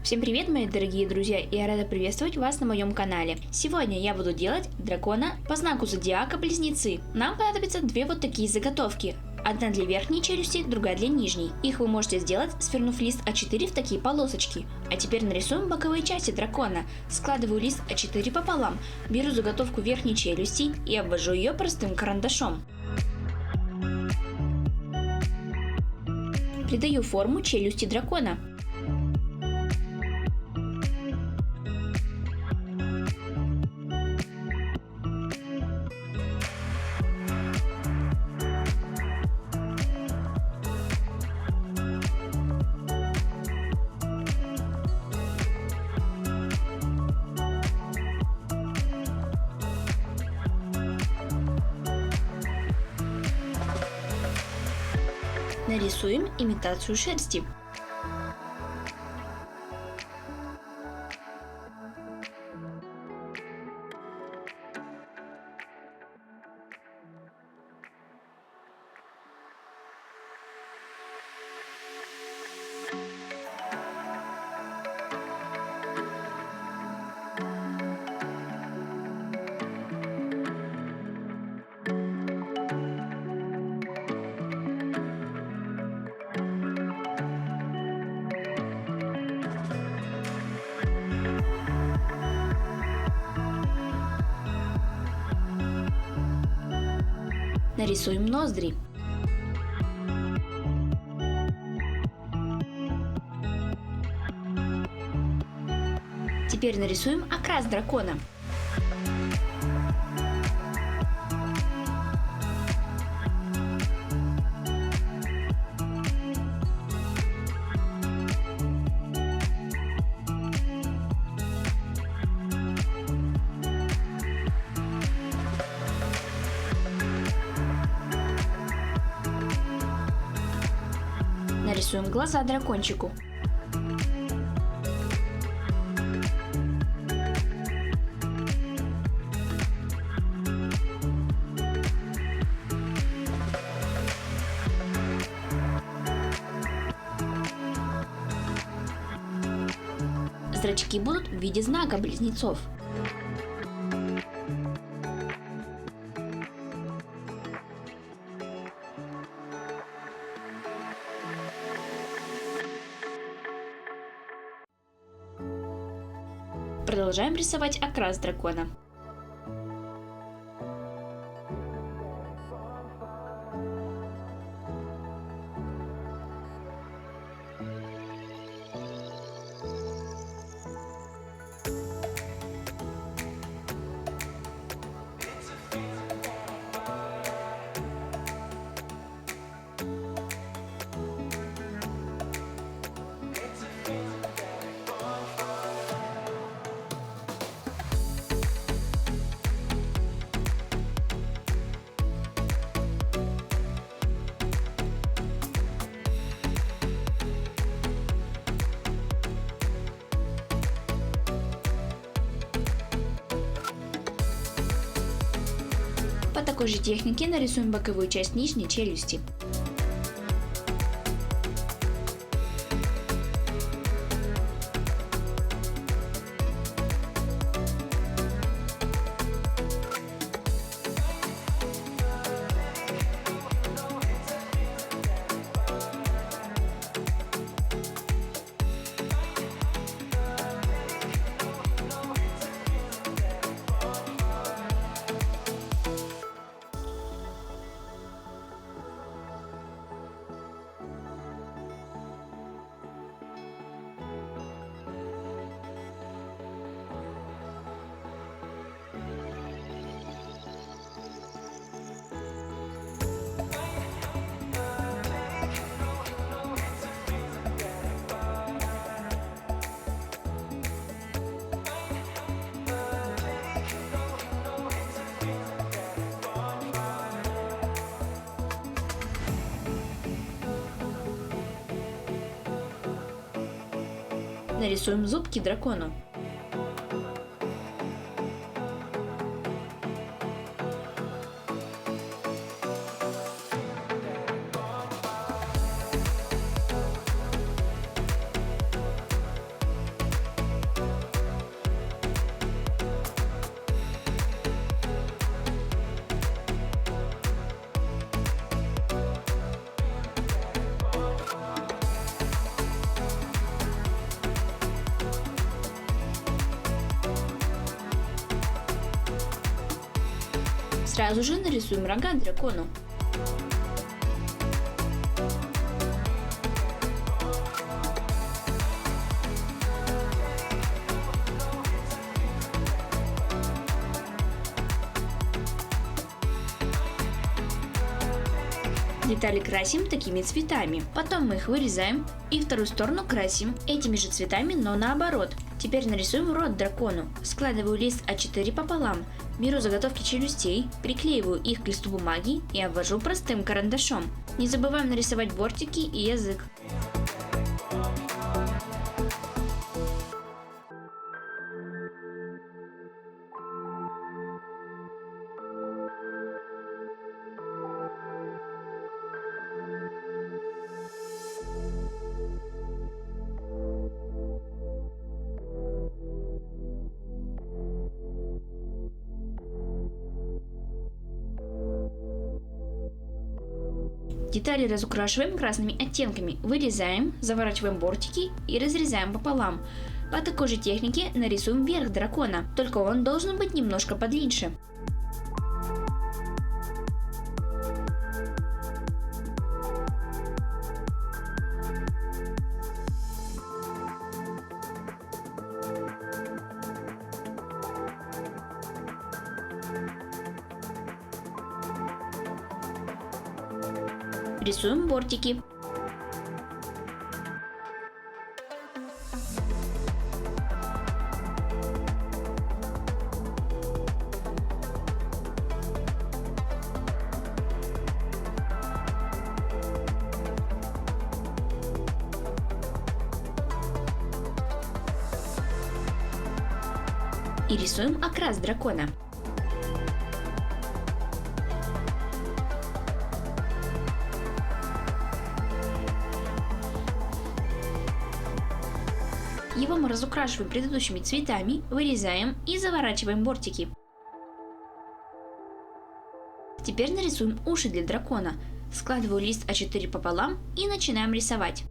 Всем привет, мои дорогие друзья, и я рада приветствовать вас на моем канале. Сегодня я буду делать дракона по знаку зодиака Близнецы. Нам понадобятся две вот такие заготовки. Одна для верхней челюсти, другая для нижней. Их вы можете сделать, свернув лист А4 в такие полосочки. А теперь нарисуем боковые части дракона. Складываю лист А4 пополам, беру заготовку верхней челюсти и обвожу ее простым карандашом. Придаю форму челюсти дракона. Нарисуем имитацию шерсти. Нарисуем ноздри. Теперь нарисуем окрас дракона. Нарисуем глаза дракончику. Зрачки будут в виде знака близнецов. Продолжаем рисовать окрас дракона. По такой же технике нарисуем боковую часть нижней челюсти. Нарисуем зубки дракону. Сразу же нарисуем рога дракону. Детали красим такими цветами. Потом мы их вырезаем и вторую сторону красим этими же цветами, но наоборот. Теперь нарисуем рот дракону. Складываю лист А4 пополам. Беру заготовки челюстей, приклеиваю их к листу бумаги и обвожу простым карандашом. Не забываем нарисовать бортики и язык. Детали разукрашиваем красными оттенками, вырезаем, заворачиваем бортики и разрезаем пополам. По такой же технике нарисуем верх дракона, только он должен быть немножко подлиннее. Рисуем бортики. И рисуем окрас дракона. Его мы разукрашиваем предыдущими цветами, вырезаем и заворачиваем бортики. Теперь нарисуем уши для дракона. Складываю лист А4 пополам и начинаем рисовать.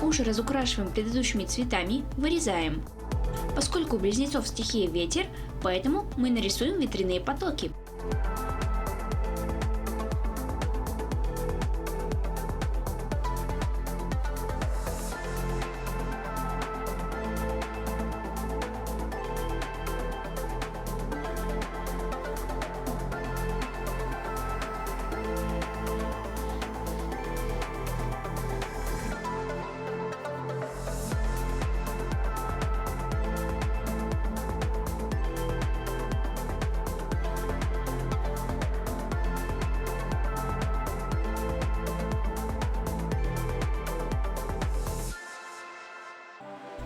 Уши разукрашиваем предыдущими цветами, вырезаем. Поскольку у близнецов стихия ветер, поэтому мы нарисуем ветряные потоки.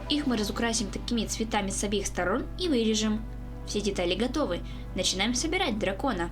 Их мы разукрасим такими цветами с обеих сторон и вырежем. Все детали готовы. Начинаем собирать дракона.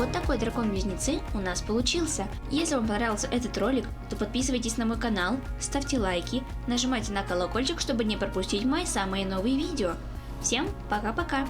Вот такой дракон-близнецы у нас получился. Если вам понравился этот ролик, то подписывайтесь на мой канал, ставьте лайки, нажимайте на колокольчик, чтобы не пропустить мои самые новые видео. Всем пока-пока!